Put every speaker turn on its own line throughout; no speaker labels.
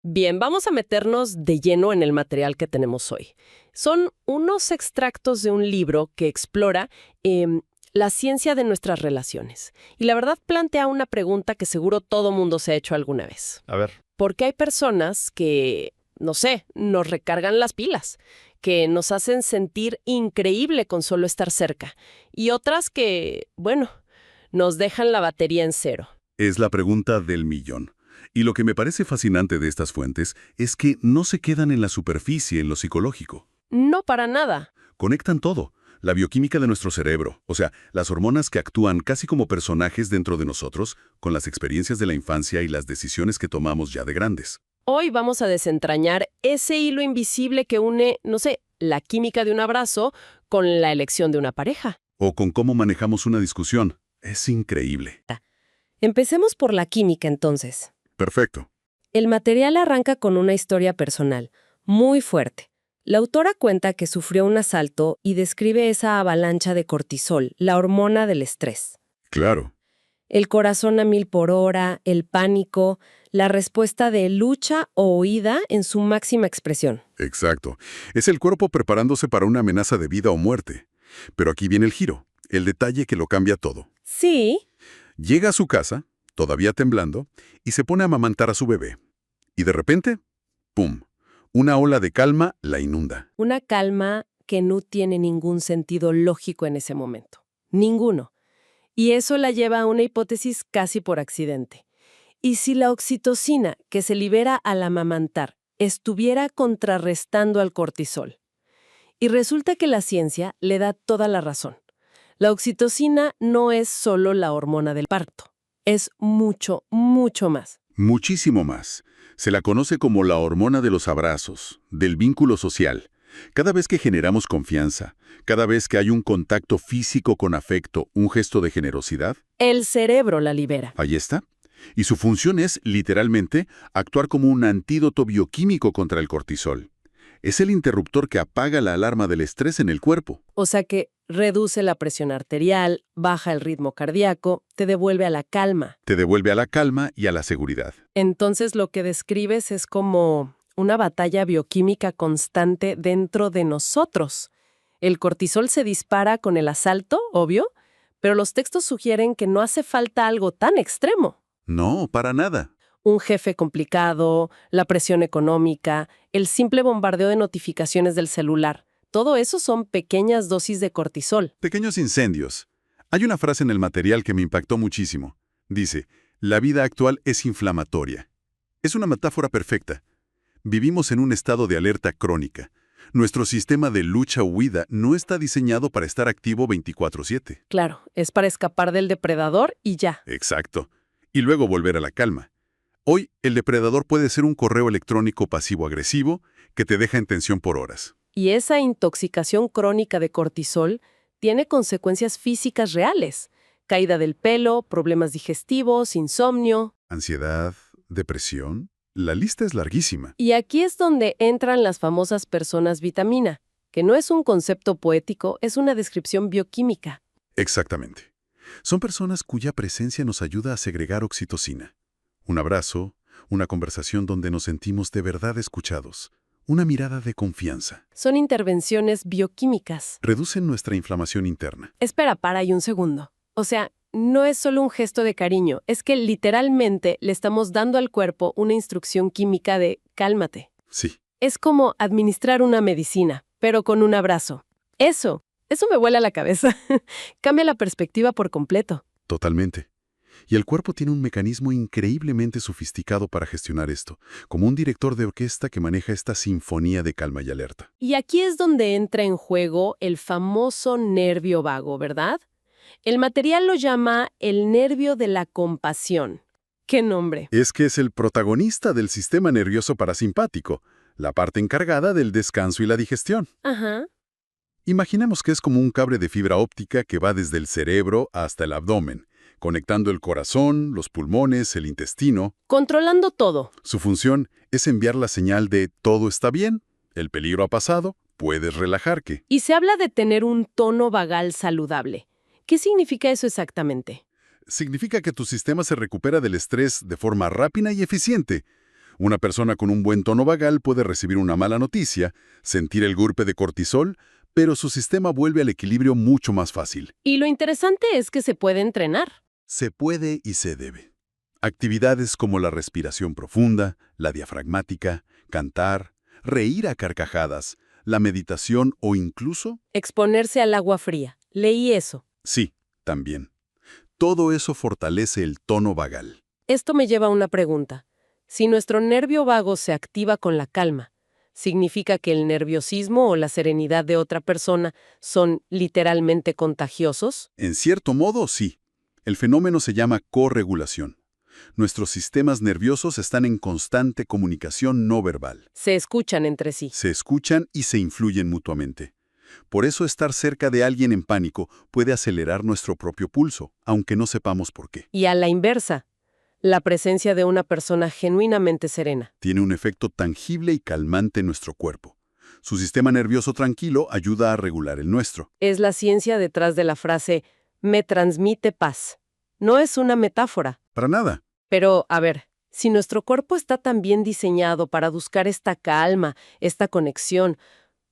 Bien, vamos a meternos de lleno en el material que tenemos hoy. Son unos extractos de un libro que explora la ciencia de nuestras relaciones. Y la verdad plantea una pregunta que seguro todo mundo se ha hecho alguna vez.
A ver.
¿Por qué hay personas que, no sé, nos recargan las pilas, que nos hacen sentir increíble con solo estar cerca, y otras que, bueno, nos dejan la batería en cero?
Es la pregunta del millón. Y lo que me parece fascinante de estas fuentes es que no se quedan en la superficie, en lo psicológico.
No para nada.
Conectan todo. La bioquímica de nuestro cerebro, o sea, las hormonas que actúan casi como personajes dentro de nosotros, con las experiencias de la infancia y las decisiones que tomamos ya de grandes.
Hoy vamos a desentrañar ese hilo invisible que une, no sé, la química de un abrazo con la elección de una pareja.
O con cómo manejamos una discusión. Es increíble.
Empecemos por la química entonces.
Perfecto.
El material arranca con una historia personal, muy fuerte. La autora cuenta que sufrió un asalto y describe esa avalancha de cortisol, la hormona del estrés.
Claro.
El corazón a 1000 por hora, el pánico, la respuesta de lucha o huida en su máxima expresión.
Exacto. Es el cuerpo preparándose para una amenaza de vida o muerte. Pero aquí viene el giro, el detalle que lo cambia todo.
Sí.
Llega a su casa, todavía temblando, y se pone a amamantar a su bebé. Y de repente, ¡pum!, una ola de calma la inunda.
Una calma que no tiene ningún sentido lógico en ese momento. Ninguno. Y eso la lleva a una hipótesis casi por accidente. ¿Y si la oxitocina que se libera al amamantar estuviera contrarrestando al cortisol? Y resulta que la ciencia le da toda la razón. La oxitocina no es solo la hormona del parto. Es mucho, mucho más.
Muchísimo más. Se la conoce como la hormona de los abrazos, del vínculo social. Cada vez que generamos confianza, cada vez que hay un contacto físico con afecto, un gesto de generosidad,
el cerebro la libera.
ahí está. Y su función es, literalmente, actuar como un antídoto bioquímico contra el cortisol. Es el interruptor que apaga la alarma del estrés en el cuerpo.
O sea que reduce la presión arterial, baja el ritmo cardíaco, te devuelve a la calma.
Te devuelve a la calma y a la seguridad.
Entonces lo que describes es como una batalla bioquímica constante dentro de nosotros. El cortisol se dispara con el asalto, obvio, pero los textos sugieren que no hace falta algo tan extremo.
No, para nada.
Un jefe complicado, la presión económica, el simple bombardeo de notificaciones del celular. Todo eso son pequeñas dosis de cortisol.
Pequeños incendios. Hay una frase en el material que me impactó muchísimo. Dice, la vida actual es inflamatoria. Es una metáfora perfecta. Vivimos en un estado de alerta crónica. Nuestro sistema de lucha-huida no está diseñado para estar activo 24/7.
Claro, es para escapar del depredador y ya.
Exacto. Y luego volver a la calma. Hoy, el depredador puede ser un correo electrónico pasivo-agresivo que te deja en tensión por horas.
Y esa intoxicación crónica de cortisol tiene consecuencias físicas reales. Caída del pelo, problemas digestivos, insomnio.
Ansiedad, depresión. La lista es larguísima.
Y aquí es donde entran las famosas personas vitamina, que no es un concepto poético, es una descripción bioquímica.
Exactamente. Son personas cuya presencia nos ayuda a segregar oxitocina. Un abrazo, una conversación donde nos sentimos de verdad escuchados, una mirada de confianza.
Son intervenciones bioquímicas.
Reducen nuestra inflamación interna.
Espera, para ahí un segundo. O sea, no es solo un gesto de cariño, es que literalmente le estamos dando al cuerpo una instrucción química de cálmate.
Sí.
Es como administrar una medicina, pero con un abrazo. Eso me vuela la cabeza. Cambia la perspectiva por completo.
Totalmente. Y el cuerpo tiene un mecanismo increíblemente sofisticado para gestionar esto, como un director de orquesta que maneja esta sinfonía de calma y alerta.
Y aquí es donde entra en juego el famoso nervio vago, ¿verdad? El material lo llama el nervio de la compasión. ¿Qué nombre?
Es que es el protagonista del sistema nervioso parasimpático, la parte encargada del descanso y la digestión.
Ajá.
Imaginemos que es como un cable de fibra óptica que va desde el cerebro hasta el abdomen, conectando el corazón, los pulmones, el intestino.
Controlando todo.
Su función es enviar la señal de todo está bien, el peligro ha pasado, puedes relajarte.
Y se habla de tener un tono vagal saludable. ¿Qué significa eso exactamente?
Significa que tu sistema se recupera del estrés de forma rápida y eficiente. Una persona con un buen tono vagal puede recibir una mala noticia, sentir el golpe de cortisol, pero su sistema vuelve al equilibrio mucho más fácil.
Y lo interesante es que se puede entrenar.
Se puede y se debe. Actividades como la respiración profunda, la diafragmática, cantar, reír a carcajadas, la meditación o incluso...
Exponerse al agua fría. Leí eso.
Sí, también. Todo eso fortalece el tono vagal.
Esto me lleva a una pregunta. Si nuestro nervio vago se activa con la calma, ¿significa que el nerviosismo o la serenidad de otra persona son literalmente contagiosos?
En cierto modo, sí. El fenómeno se llama corregulación. Nuestros sistemas nerviosos están en constante comunicación no verbal.
Se escuchan entre sí.
Se escuchan y se influyen mutuamente. Por eso estar cerca de alguien en pánico puede acelerar nuestro propio pulso, aunque no sepamos por qué.
Y a la inversa, la presencia de una persona genuinamente serena.
Tiene un efecto tangible y calmante en nuestro cuerpo. Su sistema nervioso tranquilo ayuda a regular el nuestro.
Es la ciencia detrás de la frase «me transmite paz». No es una metáfora.
Para nada.
Pero, a ver, si nuestro cuerpo está tan bien diseñado para buscar esta calma, esta conexión,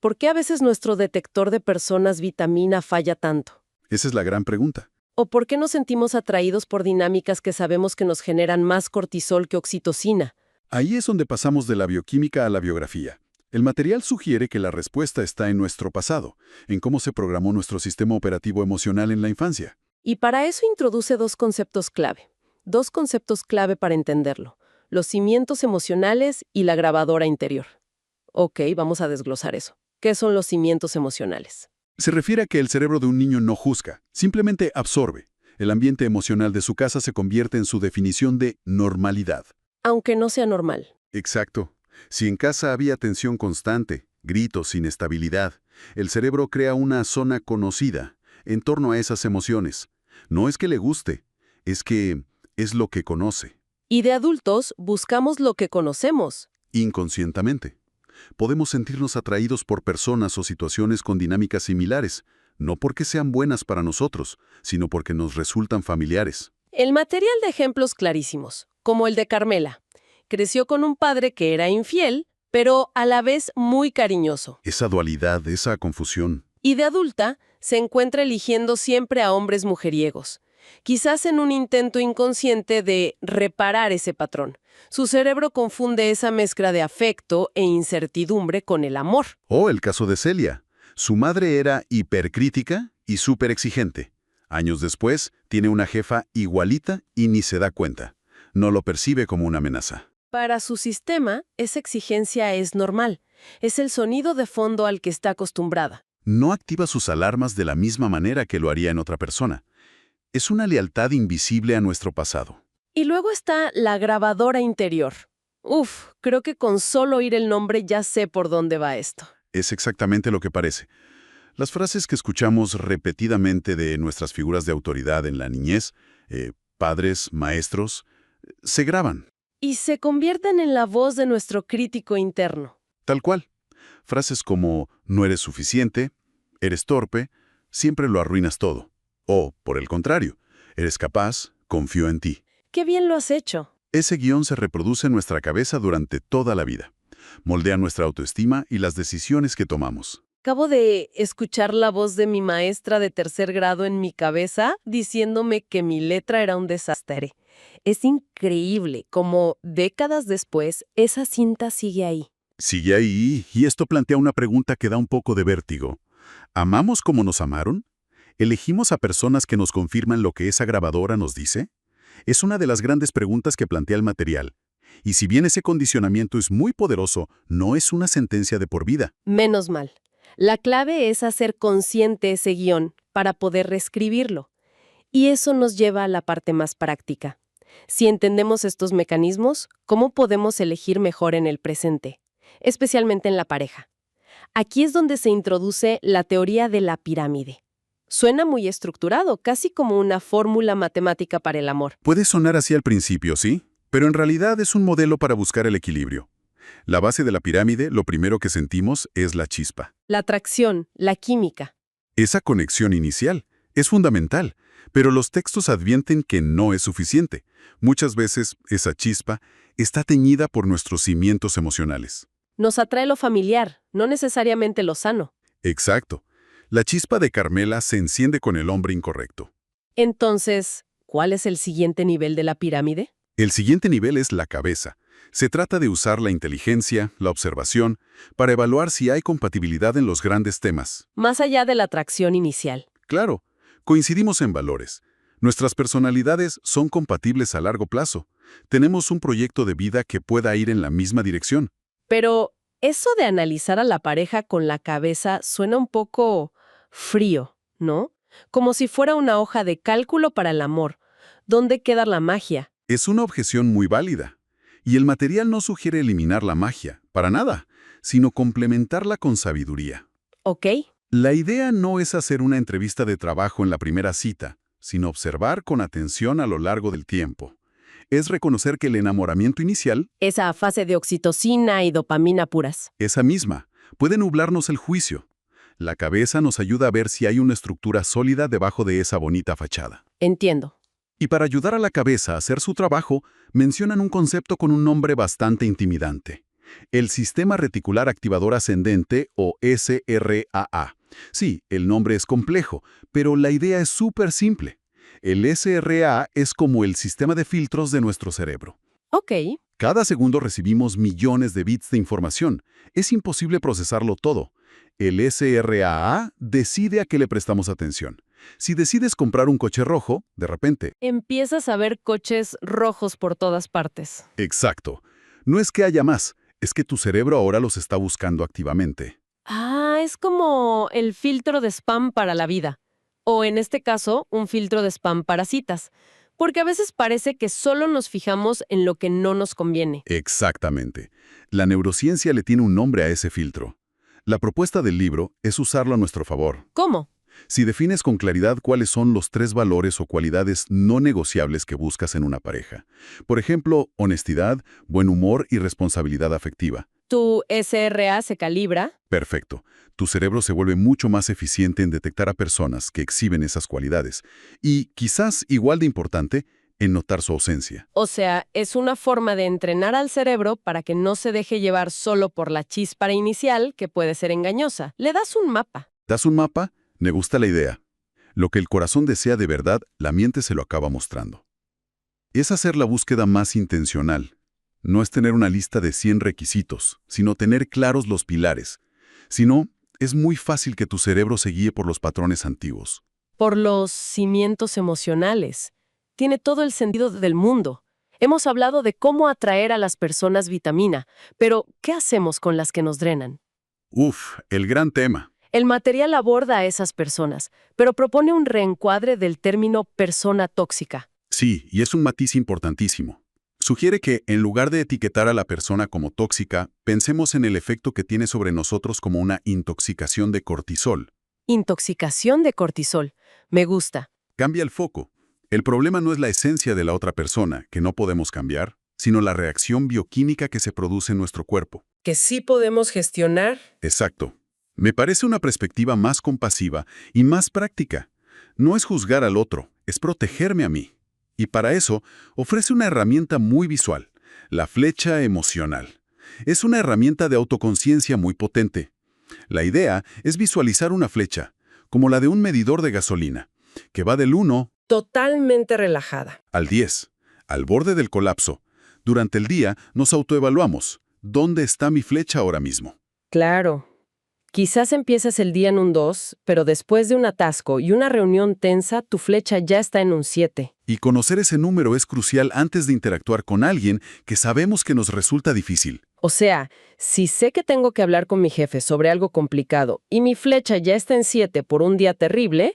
¿por qué a veces nuestro detector de personas vitamina falla tanto?
Esa es la gran pregunta.
¿O por qué nos sentimos atraídos por dinámicas que sabemos que nos generan más cortisol que oxitocina?
Ahí es donde pasamos de la bioquímica a la biografía. El material sugiere que la respuesta está en nuestro pasado, en cómo se programó nuestro sistema operativo emocional en la infancia.
Y para eso introduce dos conceptos clave para entenderlo: los cimientos emocionales y la grabadora interior. Ok, vamos a desglosar eso. ¿Qué son los cimientos emocionales?
Se refiere a que el cerebro de un niño no juzga, simplemente absorbe. El ambiente emocional de su casa se convierte en su definición de normalidad.
Aunque no sea normal.
Exacto. Si en casa había tensión constante, gritos, inestabilidad, el cerebro crea una zona conocida en torno a esas emociones. No es que le guste, es que es lo que conoce,
Y de adultos buscamos lo que conocemos.
inconscientemente. Podemos sentirnos atraídos por personas o situaciones con dinámicas similares, no porque sean buenas para nosotros, sino porque nos resultan familiares.
El material de ejemplos clarísimos, como el de Carmela. Creció con un padre que era infiel, pero a la vez muy cariñoso.
Esa dualidad, esa confusión.
Y de adulta, se encuentra eligiendo siempre a hombres mujeriegos, quizás en un intento inconsciente de reparar ese patrón. Su cerebro confunde esa mezcla de afecto e incertidumbre con el amor.
O el caso de Celia. Su madre era hipercrítica y súper exigente. Años después, tiene una jefa igualita y ni se da cuenta. No lo percibe como una amenaza.
Para su sistema, esa exigencia es normal. Es el sonido de fondo al que está acostumbrada.
No activa sus alarmas de la misma manera que lo haría en otra persona. Es una lealtad invisible a nuestro pasado.
Y luego está la grabadora interior. Uf, creo que con solo oír el nombre ya sé por dónde va esto.
Es exactamente lo que parece. Las frases que escuchamos repetidamente de nuestras figuras de autoridad en la niñez, padres, maestros, se graban,
Y se convierten en la voz de nuestro crítico interno.
tal cual. Frases como no eres suficiente, eres torpe, siempre lo arruinas todo. O, por el contrario, eres capaz, confío en ti.
¡Qué bien lo has hecho!
Ese guión se reproduce en nuestra cabeza durante toda la vida. Moldea nuestra autoestima y las decisiones que tomamos.
Acabo de escuchar la voz de mi maestra de tercer grado en mi cabeza diciéndome que mi letra era un desastre. Es increíble cómo décadas después esa cinta sigue ahí.
Sigue ahí, y esto plantea una pregunta que da un poco de vértigo. ¿Amamos como nos amaron? ¿Elegimos a personas que nos confirman lo que esa grabadora nos dice? Es una de las grandes preguntas que plantea el material. Y si bien ese condicionamiento es muy poderoso, no es una sentencia de por vida.
Menos mal. La clave es hacer consciente ese guión para poder reescribirlo. Y eso nos lleva a la parte más práctica. Si entendemos estos mecanismos, ¿cómo podemos elegir mejor en el presente? Especialmente en la pareja. Aquí es donde se introduce la teoría de la pirámide. Suena muy estructurado, casi como una fórmula matemática para el amor.
Puede sonar así al principio, ¿sí? Pero en realidad es un modelo para buscar el equilibrio. La base de la pirámide, lo primero que sentimos es la chispa.
La atracción, la química.
Esa conexión inicial es fundamental. Pero los textos advierten que no es suficiente. Muchas veces esa chispa está teñida por nuestros cimientos emocionales.
Nos atrae lo familiar, no necesariamente lo sano.
Exacto. La chispa de Carmela se enciende con el hombre incorrecto.
Entonces, ¿cuál es el siguiente nivel de la pirámide?
El siguiente nivel es la cabeza. Se trata de usar la inteligencia, la observación, para evaluar si hay compatibilidad en los grandes temas.
Más allá de la atracción inicial.
Claro, coincidimos en valores. Nuestras personalidades son compatibles a largo plazo. Tenemos un proyecto de vida que pueda ir en la misma dirección.
Pero eso de analizar a la pareja con la cabeza suena un poco frío, ¿no? Como si fuera una hoja de cálculo para el amor. ¿Dónde queda la magia?
Es una objeción muy válida. Y el material no sugiere eliminar la magia, para nada, sino complementarla con sabiduría.
¿Ok?
La idea no es hacer una entrevista de trabajo en la primera cita, sino observar con atención a lo largo del tiempo. Es reconocer que el enamoramiento inicial,
Esa fase de oxitocina y dopamina puras.
esa misma, puede nublarnos el juicio. La cabeza nos ayuda a ver si hay una estructura sólida debajo de esa bonita fachada.
Entiendo.
Y para ayudar a la cabeza a hacer su trabajo, mencionan un concepto con un nombre bastante intimidante. El Sistema Reticular Activador Ascendente, o SRAA. Sí, el nombre es complejo, pero la idea es súper simple. El SRAA es como el sistema de filtros de nuestro cerebro.
Ok.
Cada segundo recibimos millones de bits de información. Es imposible procesarlo todo. El SRAA decide a qué le prestamos atención. Si decides comprar un coche rojo, de repente...
Empiezas a ver coches rojos por todas partes.
Exacto. No es que haya más, es que tu cerebro ahora los está buscando activamente.
Ah, es como el filtro de spam para la vida. O en este caso, un filtro de spam para citas. Porque a veces parece que solo nos fijamos en lo que no nos conviene.
Exactamente. La neurociencia le tiene un nombre a ese filtro. La propuesta del libro es usarlo a nuestro favor.
¿Cómo?
Si defines con claridad cuáles son los 3 valores o cualidades no negociables que buscas en una pareja. Por ejemplo, honestidad, buen humor y responsabilidad afectiva.
¿Tu SRA se calibra?
Perfecto. Tu cerebro se vuelve mucho más eficiente en detectar a personas que exhiben esas cualidades. Y, quizás igual de importante, en notar su ausencia.
O sea, es una forma de entrenar al cerebro para que no se deje llevar solo por la chispa inicial, que puede ser engañosa. Le das un mapa.
¿Das un mapa? Me gusta la idea. Lo que el corazón desea de verdad, la mente se lo acaba mostrando. Es hacer la búsqueda más intencional. No es tener una lista de 100 requisitos, sino tener claros los pilares. Si no, es muy fácil que tu cerebro se guíe por los patrones antiguos.
Por los cimientos emocionales. Tiene todo el sentido del mundo. Hemos hablado de cómo atraer a las personas vitamina, pero ¿qué hacemos con las que nos drenan?
Uf, el gran tema.
El material aborda a esas personas, pero propone un reencuadre del término persona tóxica.
Sí, y es un matiz importantísimo. Sugiere que, en lugar de etiquetar a la persona como tóxica, pensemos en el efecto que tiene sobre nosotros como una intoxicación de cortisol.
Intoxicación de cortisol. Me gusta.
Cambia el foco. El problema no es la esencia de la otra persona, que no podemos cambiar, sino la reacción bioquímica que se produce en nuestro cuerpo.
¿Que sí podemos gestionar?
Exacto. Me parece una perspectiva más compasiva y más práctica. No es juzgar al otro, es protegerme a mí. Y para eso, ofrece una herramienta muy visual, la flecha emocional. Es una herramienta de autoconciencia muy potente. La idea es visualizar una flecha, como la de un medidor de gasolina, que va del 1
Totalmente relajada.
al 10, al borde del colapso. Durante el día nos autoevaluamos. ¿Dónde está mi flecha ahora mismo?
Claro. Quizás empieces el día en un 2, pero después de un atasco y una reunión tensa, tu flecha ya está en un 7.
Y conocer ese número es crucial antes de interactuar con alguien que sabemos que nos resulta difícil.
O sea, si sé que tengo que hablar con mi jefe sobre algo complicado y mi flecha ya está en 7 por un día terrible,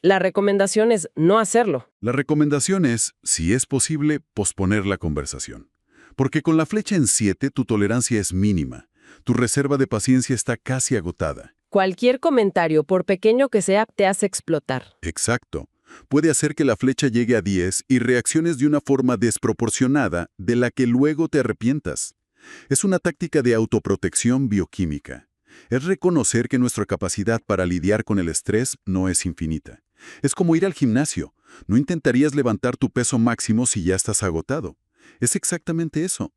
la recomendación es no hacerlo.
La recomendación es, si es posible, posponer la conversación. Porque con la flecha en 7 tu tolerancia es mínima. Tu reserva de paciencia está casi agotada.
Cualquier comentario, por pequeño que sea, te hace explotar.
Exacto. Puede hacer que la flecha llegue a 10 y reacciones de una forma desproporcionada de la que luego te arrepientas. Es una táctica de autoprotección bioquímica. Es reconocer que nuestra capacidad para lidiar con el estrés no es infinita. Es como ir al gimnasio. No intentarías levantar tu peso máximo si ya estás agotado. Es exactamente eso.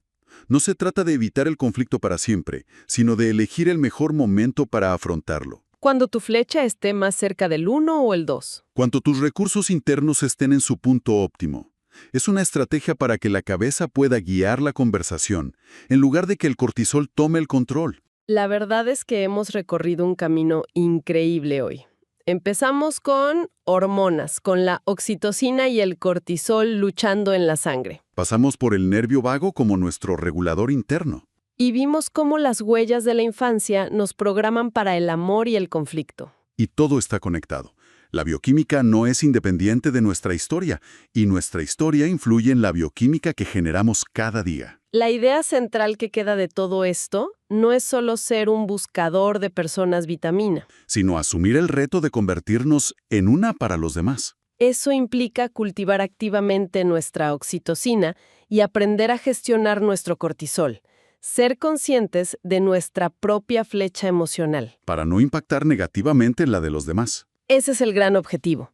No se trata de evitar el conflicto para siempre, sino de elegir el mejor momento para afrontarlo.
Cuando tu flecha esté más cerca del 1 o el 2.
Cuando tus recursos internos estén en su punto óptimo. Es una estrategia para que la cabeza pueda guiar la conversación, en lugar de que el cortisol tome el control.
La verdad es que hemos recorrido un camino increíble hoy. Empezamos con hormonas, con la oxitocina y el cortisol luchando en la sangre.
Pasamos por el nervio vago como nuestro regulador interno.
Y vimos cómo las huellas de la infancia nos programan para el amor y el conflicto.
Y todo está conectado. La bioquímica no es independiente de nuestra historia, y nuestra historia influye en la bioquímica que generamos cada día.
La idea central que queda de todo esto no es solo ser un buscador de personas vitamina.
Sino asumir el reto de convertirnos en una para los demás.
Eso implica cultivar activamente nuestra oxitocina y aprender a gestionar nuestro cortisol. Ser conscientes de nuestra propia flecha emocional.
Para no impactar negativamente en la de los demás.
Ese es el gran objetivo.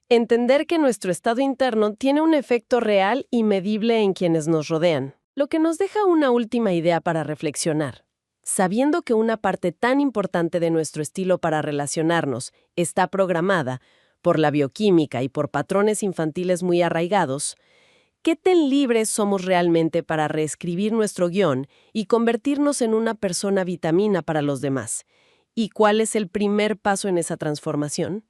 Entender que nuestro estado interno tiene un efecto real y medible en quienes nos rodean. Lo que nos deja una última idea para reflexionar. Sabiendo que una parte tan importante de nuestro estilo para relacionarnos está programada por la bioquímica y por patrones infantiles muy arraigados, ¿qué tan libres somos realmente para reescribir nuestro guión y convertirnos en una persona vitamina para los demás? ¿Y cuál es el primer paso en esa transformación?